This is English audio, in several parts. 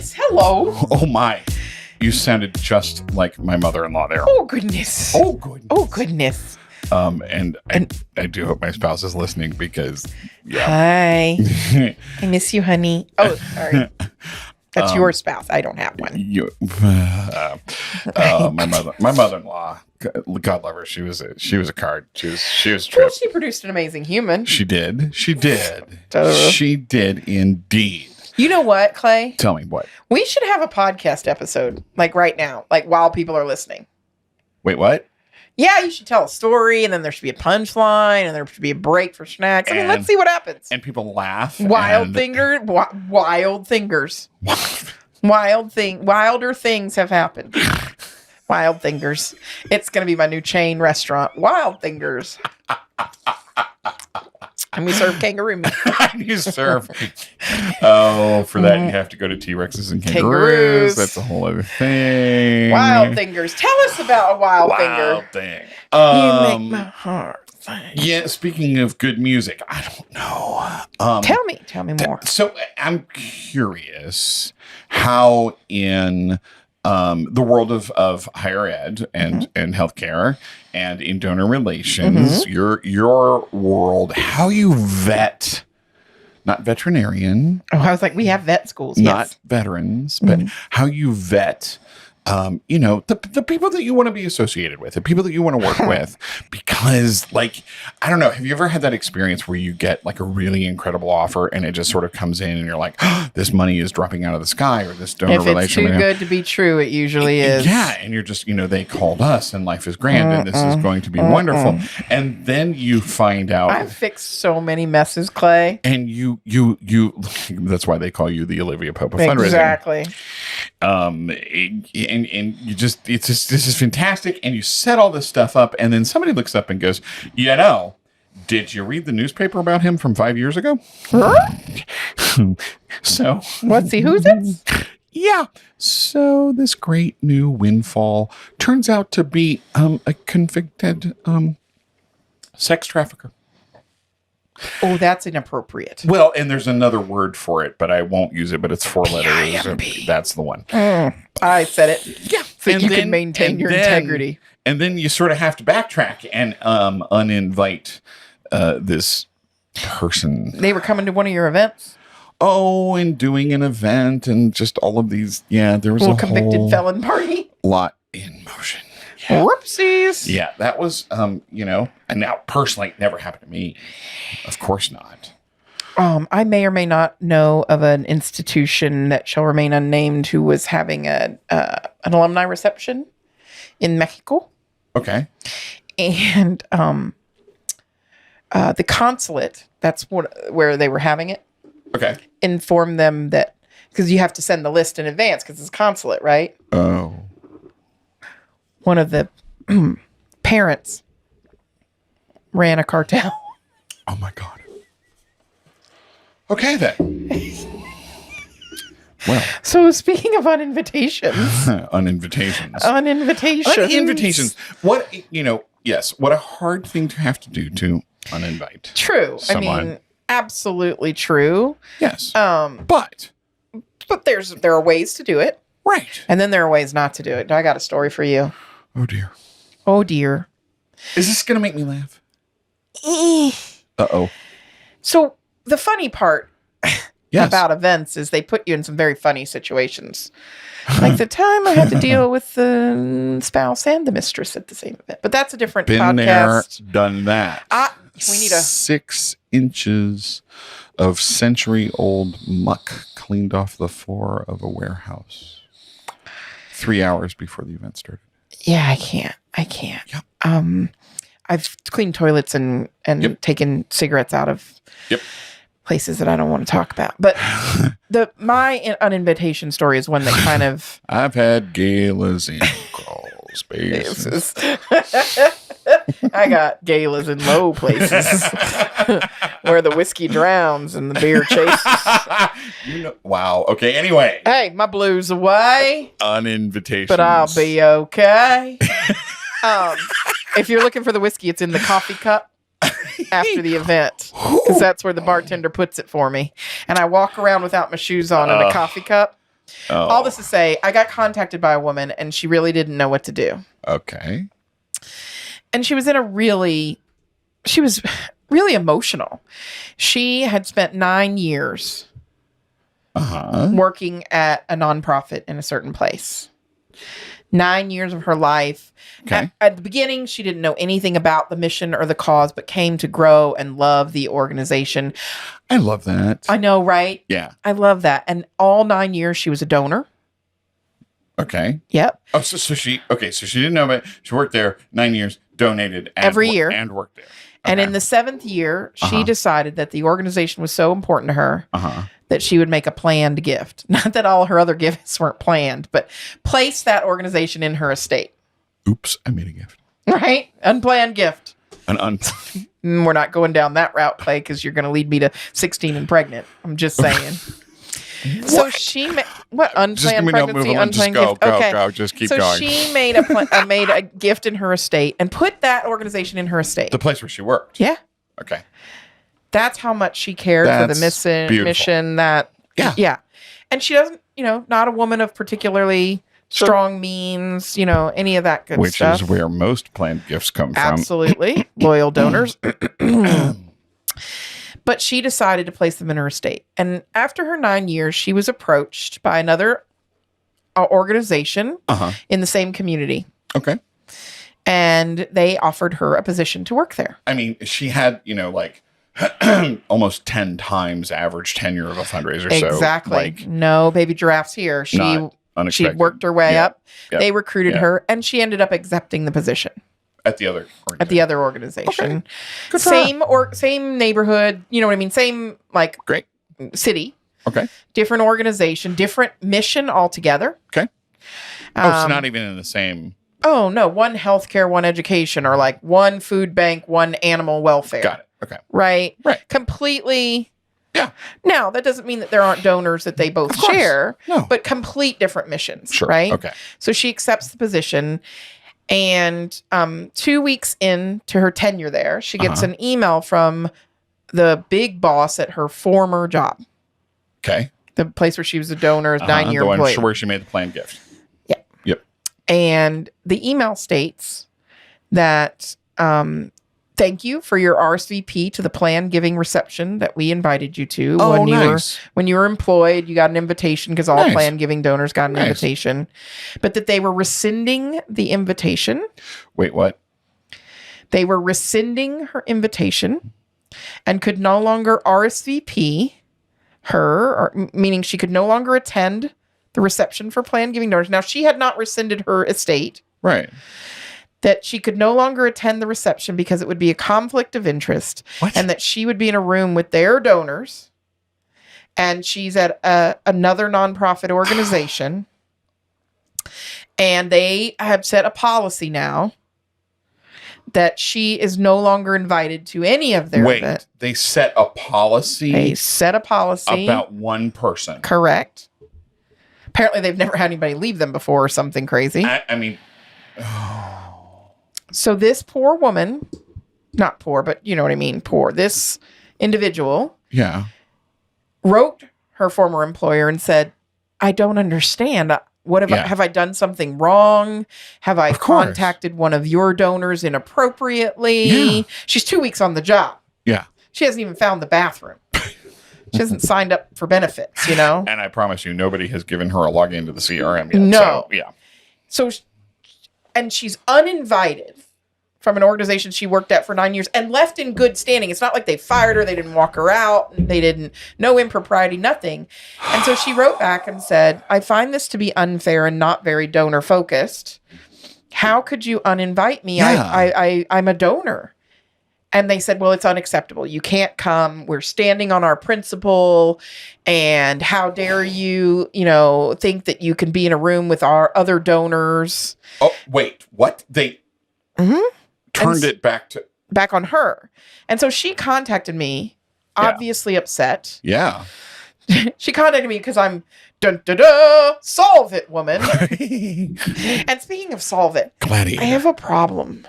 goodness. Hello. Oh, my. You sounded just like my mother-in-law there. Oh, goodness. Oh, goodness. Oh, goodness. And I do hope my spouse is listening because, yeah. Hi. I miss you, honey. Oh, sorry. That's your spouse. I don't have one. My mother-in-law, God love her. She was a card. She was a trip. Well, she produced an amazing human. She did. She did indeed. You know what, Clay? Tell me what. We should have a podcast episode, like right now, like while people are listening. Wait, what? Yeah, you should tell a story, and then there should be a punchline, and there should be a break for snacks. I mean, let's see what happens. And people laugh. Wilder things have happened. Wild Fingers. It's going to be my new chain restaurant. Wild Fingers. And we serve kangaroo meat. You serve. Oh, for that you have to go to T-Rexes and kangaroos. That's a whole other thing. Wild Fingers. Tell us about a wild finger. Thing. You make my heart sing. Yeah, speaking of good music, I don't know. Tell me more. So I'm curious how in the world of higher ed and healthcare and in donor relations, your world, how you vet, not veterinarian. Oh, I was like, we have vet schools. Not veterans, but how you vet, the people that you want to be associated with, the people that you want to work with, because like, I don't know, have you ever had that experience where you get like a really incredible offer and it just sort of comes in and you're like, oh, this money is dropping out of the sky, or this donor relation. If it's too good to be true, it usually is. Yeah. And you're just, they called us and life is grand and this is going to be wonderful. And then you find out. I've fixed so many messes, Clay. And you that's why they call you the Olivia Pope of fundraising. Exactly. And you just, this is fantastic. And you set all this stuff up and then somebody looks up and goes, did you read the newspaper about him from 5 years ago? So what's he? Who's it? Yeah. So this great new windfall turns out to be a convicted sex trafficker. Oh, that's inappropriate. Well, and there's another word for it, but I won't use it, but it's 4 letters. And that's the one. I said it. Yeah. So you can maintain your integrity. And then you sort of have to backtrack and uninvite this person. They were coming to one of your events? Oh, and doing an event and just all of these. Yeah, there was a convicted felon party. Lot in motion. Yeah. Whoopsies. Yeah, that was, and now personally, it never happened to me. Of course not. I may or may not know of an institution that shall remain unnamed who was having an alumni reception in Mexico. Okay. And the consulate, that's where they were having it. Okay. Informed them that, because you have to send the list in advance because it's consulate, right? Oh. One of the parents ran a cartel. Oh my God. Okay then. Well. So speaking of uninvitations. Uninvitations. What, yes. What a hard thing to have to do to uninvite. True. Someone. I mean, absolutely true. Yes. But there are ways to do it. Right. And then there are ways not to do it. I got a story for you. Oh dear. Oh dear. Is this going to make me laugh? Uh-oh. So the funny part about events is they put you in some very funny situations. Like the time I had to deal with the spouse and the mistress at the same event. But that's a different podcast. Been there, done that. We need 6 inches of century-old muck cleaned off the floor of a warehouse 3 hours before the event started. Yeah, I can't. Yep. I've cleaned toilets and taken cigarettes out of places that I don't want to talk about. But my uninvitation story is one that kind of... I've had galas in crawl spaces. I got galas in low places where the whiskey drowns and the beer chases. Wow. Okay. Anyway. Hey, my blues away. Uninvitations. But I'll be okay. If you're looking for the whiskey, it's in the coffee cup after the event because that's where the bartender puts it for me. And I walk around without my shoes on in a coffee cup. All this to say, I got contacted by a woman and she really didn't know what to do. Okay. And she was really emotional. She had spent 9 years working at a nonprofit in a certain place. 9 years of her life. Okay. At the beginning, she didn't know anything about the mission or the cause, but came to grow and love the organization. I love that. I know, right? Yeah. I love that. And all 9 years, she was a donor. Okay. Yep. Oh, so she didn't know about it. She worked there 9 years, donated every year, and worked there. Okay. And in the 7th year, she decided that the organization was so important to her that she would make a planned gift. Not that all her other gifts weren't planned, but place that organization in her estate. Oops, I made a gift. Right? Unplanned gift. We're not going down that route, Clay, because you're going to lead me to 16 and pregnant. I'm just saying. So she unplanned pregnancy, unplanned gift. Go. Just keep going. So she made a gift in her estate and put that organization in her estate. The place where she worked. Yeah. Okay. That's how much she cared for the mission. Yeah. And she doesn't, not a woman of particularly strong means, any of that good stuff. Which is where most planned gifts come from. Absolutely. Loyal donors. But she decided to place them in her estate. And after her 9 years, she was approached by another organization in the same community. Okay. And they offered her a position to work there. I mean, she had, almost 10 times average tenure of a fundraiser. Exactly. So, no baby giraffes here. She worked her way up. Yep. They recruited her, and she ended up accepting the position. At the other organization. Okay. Same neighborhood, you know what I mean? Same great city. Okay. Different organization, different mission altogether. Okay. So not even in the same. Oh no, one healthcare, one education, or one food bank, one animal welfare. Got it. Okay. Right. Completely. Yeah. Now, that doesn't mean that there aren't donors that they both share, but complete different missions. Sure. Right. Okay. So she accepts the position. And 2 weeks into her tenure there, she gets an email from the big boss at her former job. Okay. The place where she was a donor, 9-year employee. Where she made the planned gift. Yeah. Yep. And the email states that thank you for your RSVP to the planned giving reception that we invited you to. When you were employed, you got an invitation because all planned giving donors got an invitation. But that they were rescinding the invitation. Wait, what? They were rescinding her invitation and could no longer RSVP her, meaning she could no longer attend the reception for planned giving donors. Now, she had not rescinded her estate. Right. That she could no longer attend the reception because it would be a conflict of interest. What? And that she would be in a room with their donors. And she's at another nonprofit organization. And they have set a policy now that she is no longer invited to any of their events. They set a policy? They set a policy. About one person? Correct. Apparently they've never had anybody leave them before or something crazy. I mean... So this poor woman, not poor, but you know what I mean, poor, this individual wrote her former employer and said, I don't understand. What have I done something wrong? Have I contacted one of your donors inappropriately? Yeah. She's 2 weeks on the job. Yeah. She hasn't even found the bathroom. She hasn't signed up for benefits, And I promise you, nobody has given her a login to the CRM yet. No. So, and she's uninvited from an organization she worked at for 9 years and left in good standing. It's not like they fired her. They didn't walk her out. They didn't, no impropriety, nothing. And so she wrote back and said, I find this to be unfair and not very donor focused. How could you uninvite me? Yeah. I'm a donor. And they said, well, it's unacceptable. You can't come. We're standing on our principle. And how dare you, think that you can be in a room with our other donors. Oh, wait, what? They turned it back on her. And so she contacted me, obviously upset. Yeah. She contacted me because I'm solve it, woman. And speaking of solve it, Gladiator. I have a problem.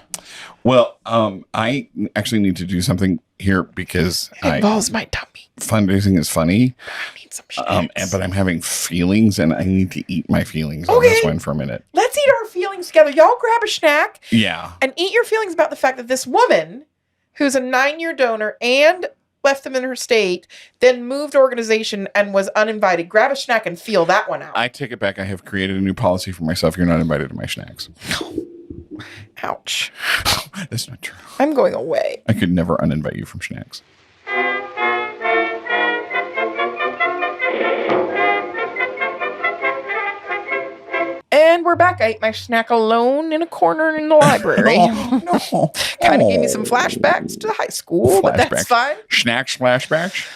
Well, I actually need to do something here because it involves my tummy. fundraising is funny. I need some snacks. But I'm having feelings, and I need to eat my feelings on this one for a minute. Let's eat our feelings together. Y'all grab a snack. Yeah. And eat your feelings about the fact that this woman, who's a 9-year donor and left them in her state, then moved organization and was uninvited. Grab a snack and feel that one out. I take it back. I have created a new policy for myself. You're not invited to my snacks. Ouch. That's not true. I'm going away. I could never uninvite you from snacks. And we're back. I ate my snack alone in a corner in the library. No. Kind of gave me some flashbacks to high school, but that's fine. Snacks flashbacks?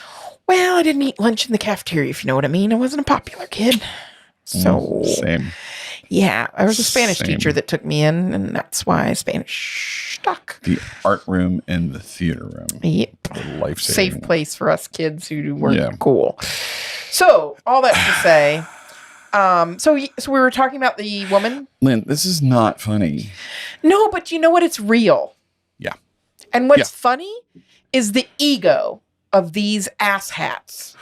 Well, I didn't eat lunch in the cafeteria, if you know what I mean. I wasn't a popular kid. So, Same. Yeah, I was a Spanish teacher that took me in, and that's why Spanish stuck. The art room and the theater room. Yep. Life-saving. Safe place for us kids who weren't cool. So, all that to say, so we were talking about the woman. Lynn, this is not funny. No, but you know what? It's real. Yeah. And what's funny is the ego of these asshats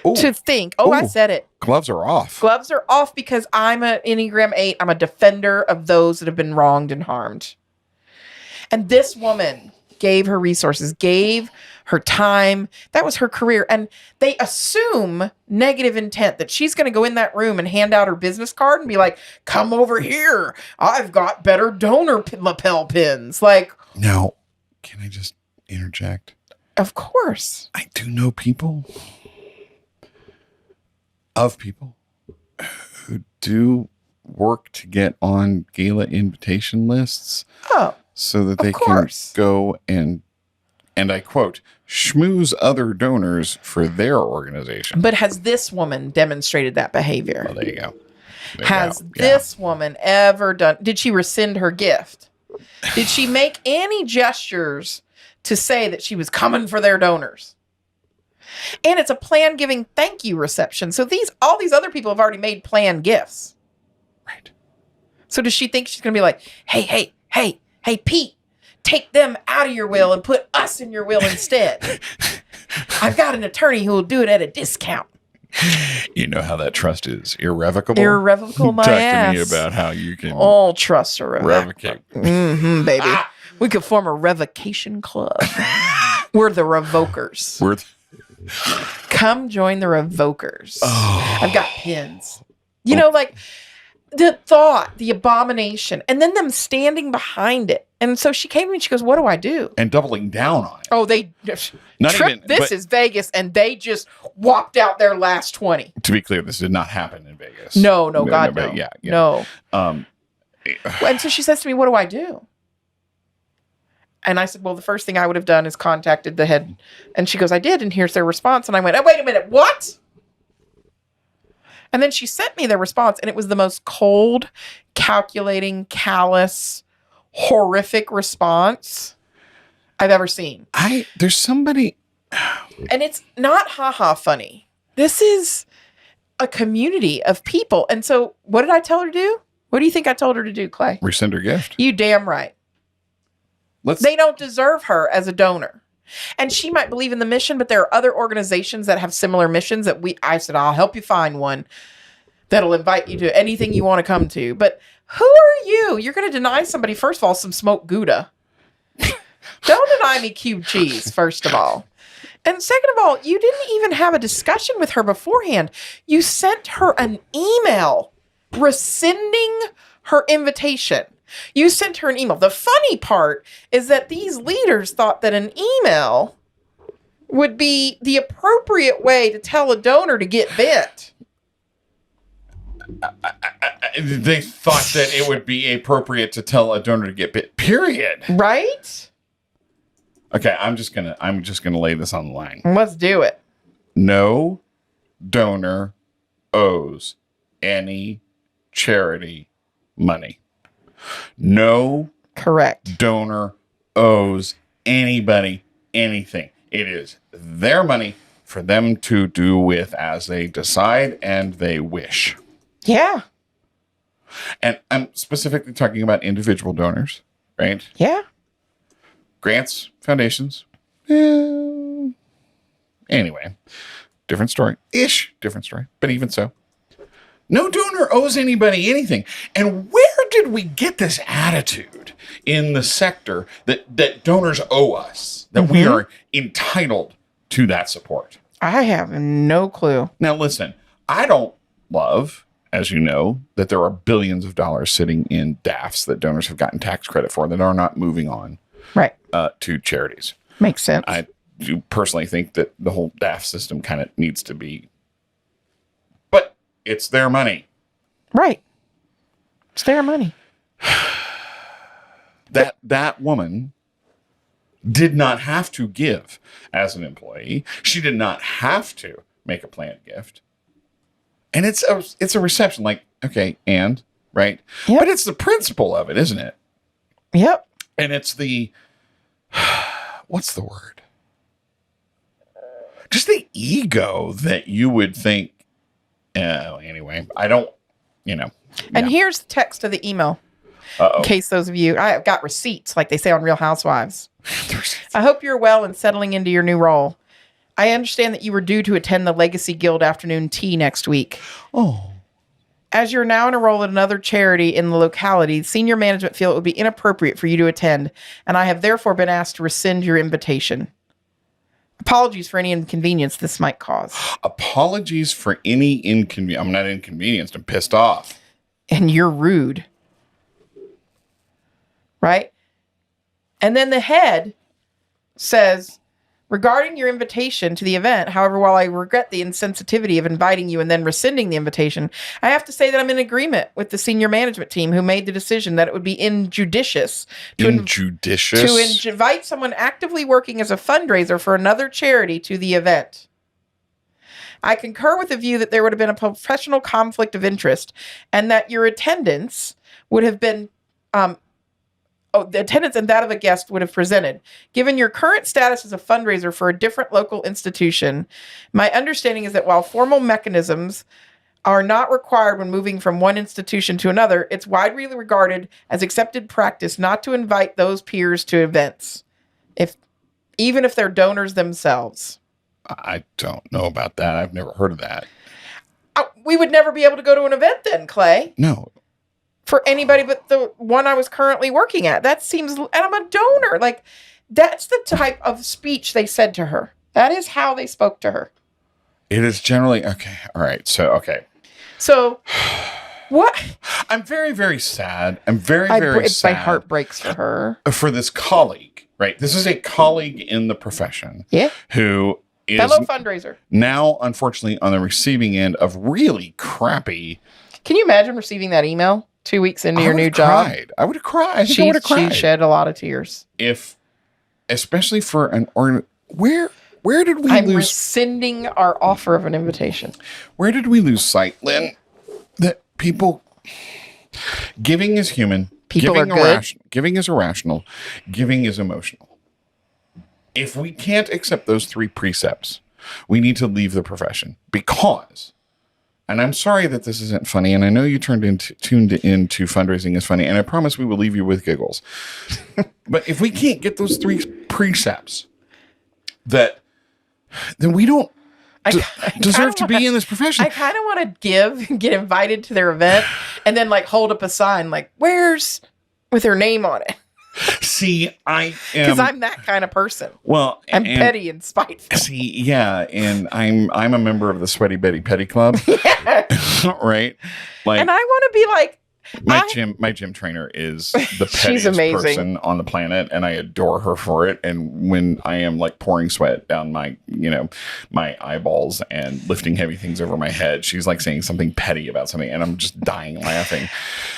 to think, I said it. Gloves are off. Gloves are off because I'm an Enneagram 8. I'm a defender of those that have been wronged and harmed. And this woman gave her resources, gave her time. That was her career. And they assume negative intent, that she's going to go in that room and hand out her business card and be like, come over here. I've got better donor lapel pins. Like, now, can I just interject? Of course. I do know people who do work to get on gala invitation lists. Oh, so that they can go and I quote, schmooze other donors for their organization. But has this woman demonstrated that behavior? Well, there you go. Has this woman ever done? Did she rescind her gift? Did she make any gestures to say that she was coming for their donors? And it's a planned giving thank you reception. So all these other people have already made planned gifts. Right. So does she think she's going to be like, hey, Pete, take them out of your will and put us in your will instead? I've got an attorney who will do it at a discount. You know how that trust is irrevocable? Irrevocable, my ass. Talk to me about how you can... All trusts are revocate. Mm-hmm, baby. We could form a revocation club. We're the revokers. Come join the revokers. Oh. I've got pins. You know, like the thought, the abomination, and then them standing behind it. And so she came to me and she goes, what do I do? And doubling down on it. Oh, they this is Vegas, and they just walked out their last 20. To be clear, this did not happen in Vegas. No, God, no. Yeah. No. And so she says to me, what do I do? And I said, well, the first thing I would have done is contacted the head. And she goes, I did. And here's their response. And I went, oh, wait a minute. What? And then she sent me their response. And it was the most cold, calculating, callous, horrific response I've ever seen. There's somebody. And it's not haha funny. This is a community of people. And so what did I tell her to do? What do you think I told her to do, Clay? Rescind her gift. You damn right. They don't deserve her as a donor. And she might believe in the mission, but there are other organizations that have similar missions that I said, I'll help you find one that'll invite you to anything you want to come to. But who are you? You're going to deny somebody, first of all, some smoked Gouda. Don't deny me cube cheese, first of all. And second of all, you didn't even have a discussion with her beforehand. You sent her an email rescinding her invitation. You sent her an email. The funny part is that these leaders thought that an email would be the appropriate way to tell a donor to get bent. They thought that it would be appropriate to tell a donor to get bent. Period. Right? Okay, I'm just gonna lay this on the line. Let's do it. No donor owes any charity money. No donor owes anybody anything. It is their money for them to do with as they decide and they wish. Yeah. And I'm specifically talking about individual donors, right? Yeah. Grants, foundations. Anyway, different story. Different story. But even so, no donor owes anybody anything. And where did we get this attitude in the sector that donors owe us, that we are entitled to that support? I have no clue. Now, listen, I don't love, as you know, that there are billions of dollars sitting in DAFs that donors have gotten tax credit for that are not moving on to charities. Makes sense. I do personally think that the whole DAF system kind of needs to be, but it's their money. Right. It's their money. That woman did not have to give as an employee. She did not have to make a planned gift. And it's a reception, like, okay, and, right? Yep. But it's the principle of it, isn't it? Yep. And it's the, what's the word? Just the ego that you would think, anyway, I don't, And here's the text of the email. In case those of you, I've got receipts, like they say on Real Housewives. I hope you're well and settling into your new role. I understand that you were due to attend the Legacy Guild afternoon tea next week. Oh. As you're now in a role at another charity in the locality, senior management feel it would be inappropriate for you to attend, and I have therefore been asked to rescind your invitation. Apologies for any inconvenience this might cause. Apologies for any inconvenience. I'm not inconvenienced. I'm pissed off. And you're rude. Right? And then the head says, regarding your invitation to the event, however, while I regret the insensitivity of inviting you and then rescinding the invitation, I have to say that I'm in agreement with the senior management team who made the decision that it would be injudicious to invite someone actively working as a fundraiser for another charity to the event. I concur with the view that there would have been a professional conflict of interest and that your attendance would have been the attendance and that of a guest would have presented. Given your current status as a fundraiser for a different local institution, my understanding is that while formal mechanisms are not required when moving from one institution to another, it's widely regarded as accepted practice not to invite those peers to events, even if they're donors themselves. I don't know about that. I've never heard of that. We would never be able to go to an event then, Clay. No. For anybody but the one I was currently working at. That seems, and I'm a donor. Like, that's the type of speech they said to her. That is how they spoke to her. It is generally, okay. All right. So, what? I'm very, very sad. I'm very, very sad. My heart breaks for her. For this colleague, right? This is a colleague in the profession. Yeah. Who is fellow fundraiser. Now, unfortunately, on the receiving end of really crappy. Can you imagine receiving that email 2 weeks into your new job? I would have cried. I think I would have cried. She shed a lot of tears. Especially for where did we lose? I'm rescinding our offer of an invitation. Where did we lose sight, Lynn? That people, giving is human. People are good. Giving is irrational. Giving is emotional. If we can't accept those three precepts, we need to leave the profession because. And I'm sorry that this isn't funny, and I know you tuned into fundraising is funny, and I promise we will leave you with giggles. But if we can't get those three precepts, then we don't deserve to be in this profession. I kind of want to get invited to their event, and then like hold up a sign like "Where's" with their name on it. See, I am because I'm that kind of person. Well, I'm petty and spiteful. See, yeah, and I'm a member of the Sweaty Betty Petty Club, right? Like, and I want to be like my gym trainer is the pettiest person on the planet, and I adore her for it. And when I am like pouring sweat down my eyeballs and lifting heavy things over my head, she's like saying something petty about something, and I'm just dying laughing.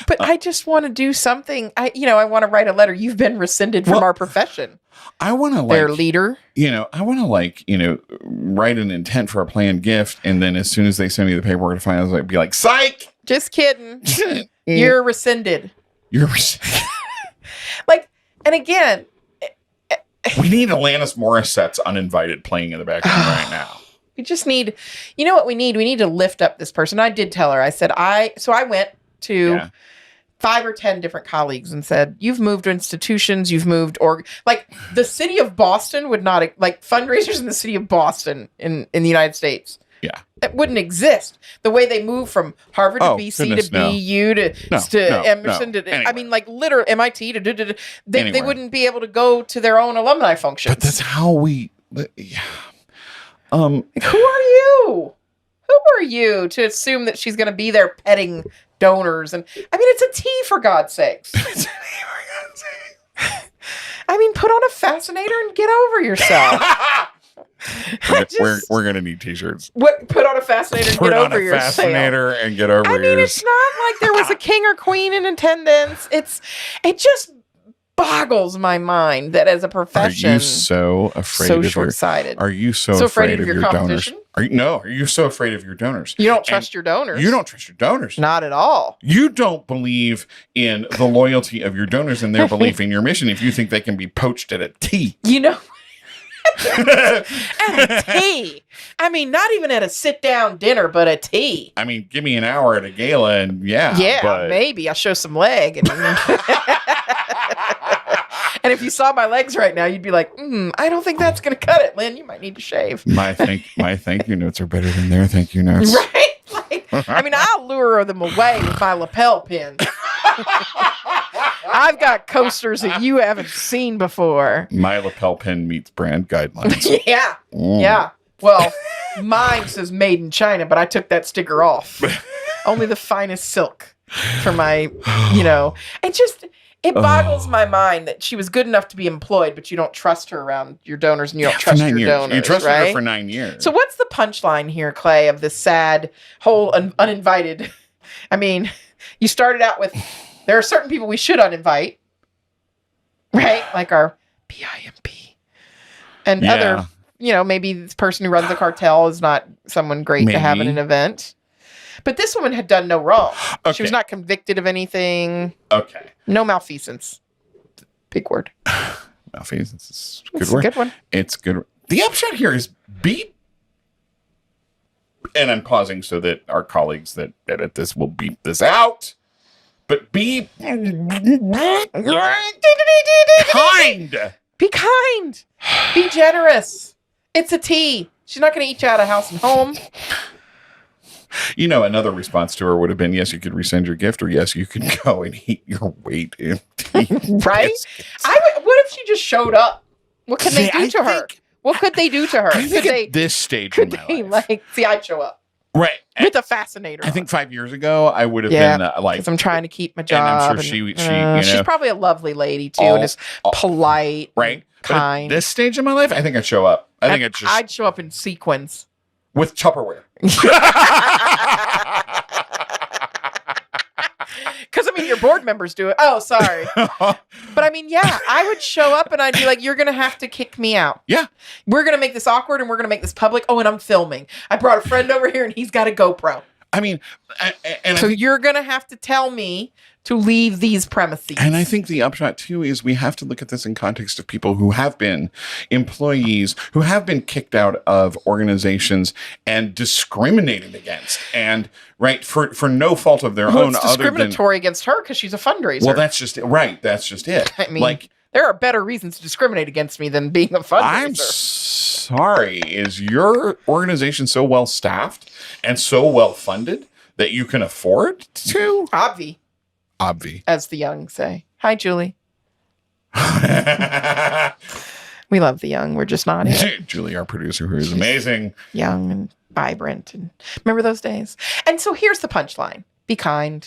But I just want to do something. I want to write a letter. You've been rescinded from our profession. I want to their leader. I want to write an intent for a planned gift, and then as soon as they send me the paperwork to finalize, I'd be like, psych. Just kidding. You're rescinded. You're rescinded. And again, we need Alanis Morissette's Uninvited playing in the background right now. We just need, what we need? We need to lift up this person. I did tell her, I said, I went to 5 or 10 different colleagues and said, you've moved institutions, you've moved, or like the city of Boston would not, like fundraisers in the city of Boston in the United States. Yeah. That wouldn't exist. The way they move from Harvard to BC to BU to Emerson to, anyway. I mean, like literally MIT to, they wouldn't be able to go to their own alumni functions. But that's how we, yeah. Like, who are you? Who are you to assume that she's going to be there petting donors? And I mean, it's a tea for God's sakes. It's a tea for God's sakes. I mean, put on a fascinator and get over yourself. We're going to need t-shirts. What? Put on a fascinator and get over yourself. Fascinator and get over yourself. I mean, it's not like there was a king or queen in attendance. It just boggles my mind that as a profession, are you so afraid of short-sighted? Are you so afraid of your donors? Are you so afraid of your donors? You don't trust your donors. You don't trust your donors. Not at all. You don't believe in the loyalty of your donors and their belief in your mission if you think they can be poached at a tea. You know, at a tea. I mean, not even at a sit-down dinner, but a tea. I mean, give me an hour at a gala and maybe I'll show some leg. And if you saw my legs right now, you'd be like, I don't think that's going to cut it, Lynn. You might need to shave. My thank you notes are better than their thank you notes. Right? Like, I mean, I'll lure them away with my lapel pin. I've got coasters that you haven't seen before. My lapel pin meets brand guidelines. Yeah. Yeah. Well, mine says made in China, but I took that sticker off. Only the finest silk for my, it boggles my mind that she was good enough to be employed, but you don't trust her around your donors and you don't trust your donors. You trusted her for 9 years. So what's the punchline here, Clay, of this sad, whole uninvited? I mean, you started out with, there are certain people we should uninvite, right? Like our PIMP. And other, maybe this person who runs the cartel is not someone great to have in an event. But this woman had done no wrong. Okay. She was not convicted of anything. Okay. No malfeasance. Big word. Malfeasance is a good word. It's a good one. It's good. The upshot here is and I'm pausing so that our colleagues that edit this will beep this out. But be kind. Be kind. Be generous. It's a tea. She's not going to eat you out of house and home. Another response to her would have been, yes, you could resend your gift, or yes, you could go and eat your weight in tea. Right? What if she just showed up? What could they do to her? What could they do to her? At this stage in my life. I'd show up. Right. With a fascinator. I think 5 years ago, I would have been because I'm trying to keep my job. And I'm sure she's probably a lovely lady, too, and is polite, right? Kind. At this stage in my life, I think I'd show up. I'd show up in sequins. With Tupperware. Because, your board members do it. Oh, sorry. But, I would show up and I'd be like, you're going to have to kick me out. Yeah. We're going to make this awkward and we're going to make this public. Oh, and I'm filming. I brought a friend over here and he's got a GoPro. You're going to have to tell me to leave these premises. And I think the upshot, too, is we have to look at this in context of people who have been employees, who have been kicked out of organizations and discriminated against. And, right, for no fault of their own. It's discriminatory against her because she's a fundraiser. Well, that's just it. Right. That's just it. There are better reasons to discriminate against me than being a fundraiser. I'm sorry. Is your organization so well staffed and so well funded that you can afford to? Obvi. As the young say. Hi, Julie. We love the young. We're just not it. Julie, our producer, who is amazing. Young and vibrant. And remember those days? And so here's the punchline. Be kind.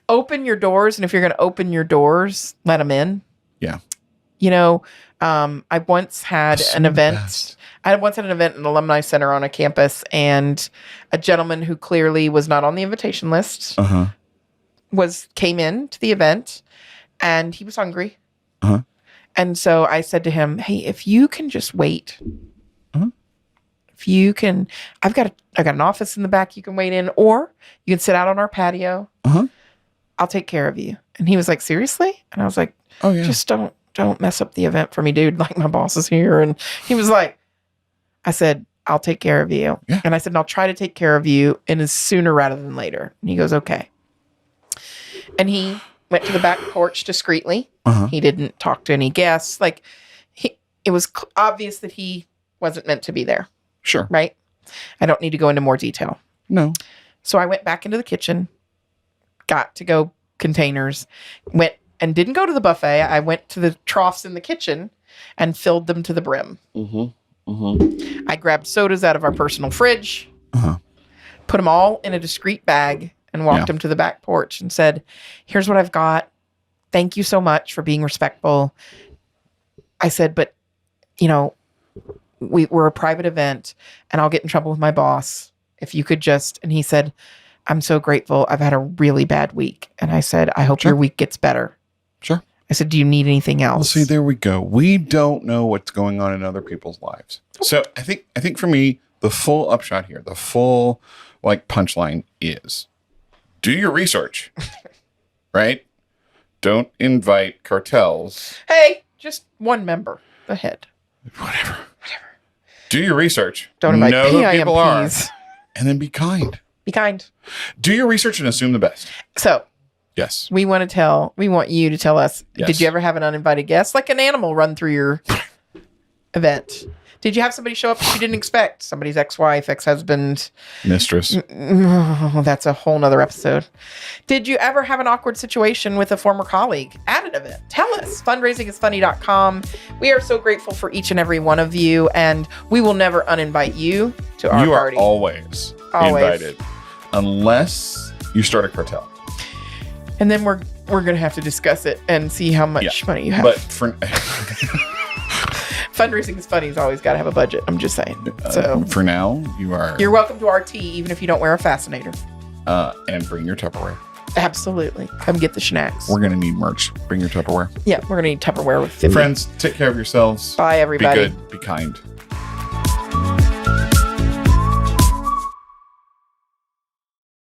Open your doors. And if you're going to open your doors, let them in. Yeah. I once had an event. I once had an event in an alumni center on a campus, and a gentleman who clearly was not on the invitation list came in to the event, and he was hungry. And so I said to him, "Hey, if you can just wait, if you can, I got an office in the back you can wait in, or you can sit out on our patio. I'll take care of you." And he was like, "Seriously?" And I was like, "Oh yeah, just don't mess up the event for me, dude. Like, my boss is here." And he was like, I said, "I'll take care of you." Yeah. And I said, "And I'll try to take care of you, and it's sooner rather than later." And he goes, "Okay." And he went to the back porch discreetly. He didn't talk to any guests. Like, it was obvious that he wasn't meant to be there. Sure. Right? I don't need to go into more detail. No. So I went back into the kitchen, got to go containers, went and didn't go to the buffet. I went to the troughs in the kitchen and filled them to the brim. I grabbed sodas out of our personal fridge, put them all in a discreet bag, and walked them to the back porch and said, here's what I've got. Thank you so much for being respectful. I said, but, you know, we're a private event and I'll get in trouble with my boss. If you could just, and he said, I'm so grateful. I've had a really bad week. And I said, I hope your week gets better. Sure. I said, do you need anything else? Well, see, there we go. We don't know what's going on in other people's lives. So I think for me, the full upshot here, the full like punchline is do your research, right? Don't invite cartels. Hey, just one member, the head. Whatever. Do your research. Don't invite know who people are, PIMPs. and then be kind. Be kind. Do your research and assume the best. So, yes, we want you to tell us, did you ever have an uninvited guest? Like an animal run through your event. Did you have somebody show up that you didn't expect? Somebody's ex-wife, ex-husband. Mistress. Oh, that's a whole nother episode. Did you ever have an awkward situation with a former colleague at an event? Tell us. FundraisingIsfunny.com. We are so grateful for each and every one of you, and we will never uninvite you to our party. You are always invited. Unless you start a cartel. And then we're going to have to discuss it and see how much money you have. But for... Fundraising is funny. It's always got to have a budget. I'm just saying. So for now, you're welcome to our tea, even if you don't wear a fascinator. And bring your Tupperware. Absolutely. Come get the schnacks. We're going to need merch. Bring your Tupperware. Yeah, we're going to need Tupperware with 50. Friends, take care of yourselves. Bye, everybody. Be good. Be kind.